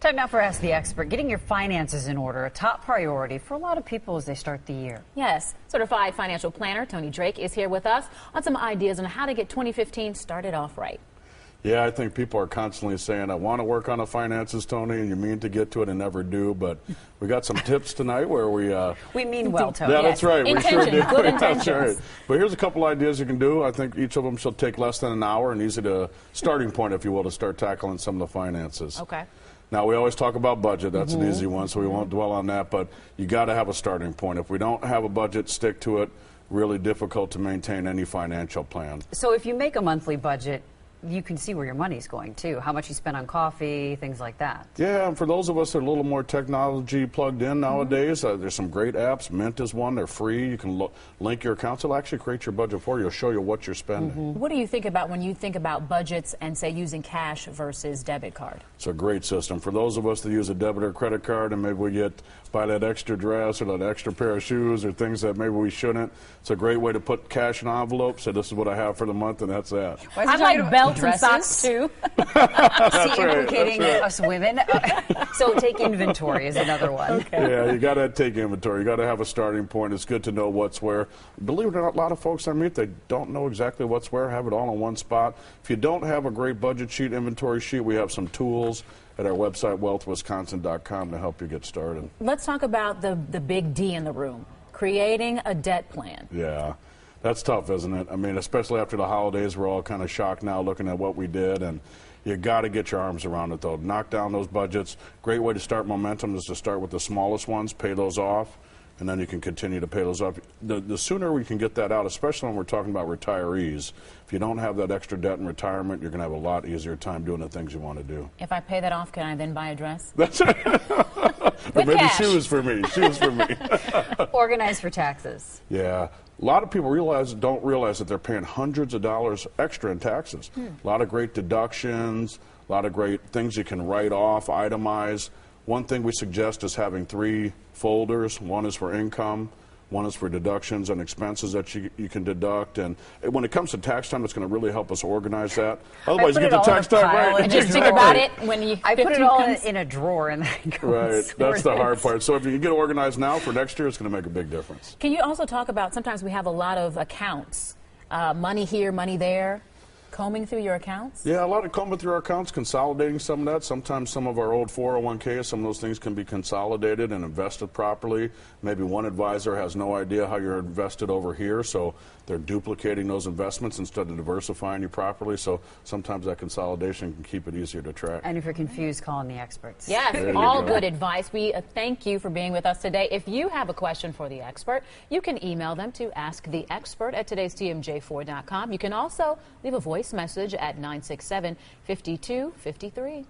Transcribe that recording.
Time now for Ask the Expert. Getting your finances in order, a top priority for a lot of people as they start the year. Yes, certified financial planner Tony Drake is here with us on some ideas on how to get 2015 started off right. Yeah, I think people are constantly saying, I want to work on the finances, Tony, and you mean to get to it and never do. But we got some tips tonight where we mean well, Tony. Yeah, that's right. We sure do. Good That's intentions. right. But here's a couple ideas you can do. I think each of them should take less than an hour and easy to starting point, if you will, to start tackling some of the finances. Okay. Now, we always talk about budget. That's an easy one, so we won't dwell on that. But you got to have a starting point. If we don't have a budget, stick to it. Really difficult to maintain any financial plan. So if you make a monthly budget, you can see where your money's going, too. How much you spend on coffee, things like that. Yeah, and for those of us that are a little more technology plugged in nowadays, there's some great apps. Mint is one. They're free. You can link your accounts. It'll actually create your budget for you. It'll show you what you're spending. What do you think about when you think about budgets and, say, using cash versus debit card? It's a great system. For those of us that use a debit or credit card and maybe we buy that extra dress or that extra pair of shoes or things that maybe we shouldn't, it's a great way to put cash in envelopes. Say, this is what I have for the month, and that's that. I like belts and socks, too. See, implicating us women. So take inventory is another one. Okay. Yeah, you got to take inventory. You got to have a starting point. It's good to know what's where. Believe it or not, a lot of folks I meet, they don't know exactly what's where, have it all in one spot. If you don't have a great budget sheet, inventory sheet, we have some tools at our website, wealthwisconsin.com, to help you get started. Let's talk about the big D in the room, creating a debt plan. Yeah, that's tough, isn't it? I mean, especially after the holidays, we're all kind of shocked now looking at what we did, and you got to get your arms around it, though. Knock down those budgets. Great way to start momentum is to start with the smallest ones, pay those off, and then you can continue to pay those off. The sooner we can get that out, especially when we're talking about retarees, if you don't have that extra debt in retirement, you're going to have a lot easier time doing the things you want to do. If I pay that off, can I then buy a dress? That's it. Or maybe cash. shoes for me. Shoes for me. Organize for taxes. Yeah. A lot of people don't realize that they're paying hundreds of dollars extra in taxes. A lot of great deductions, a lot of great things you can write off, itemize. One thing we suggest is having 3 folders. One is for income, one is for deductions and expenses that you can deduct. And when it comes to tax time, it's going to really help us organize that. Otherwise, you get the tax time right. And just think about it when you. I put it all in a drawer and then go Right, that's the hard part. So if you can get organized now for next year, it's going to make a big difference. Can you also talk about, sometimes we have a lot of accounts, money here, money there, combing through your accounts? Yeah, a lot of combing through our accounts, consolidating some of that. Sometimes some of our old 401ks, some of those things can be consolidated and invested properly. Maybe one advisor has no idea how you're invested over here, so they're duplicating those investments instead of diversifying you properly. So sometimes that consolidation can keep it easier to track. And if you're confused, call in the experts. Yes, all good advice. We thank you for being with us today. If you have a question for the expert, you can email them to asktheexpert@todaystmj4.com. You can also leave a voice message at 967-5253.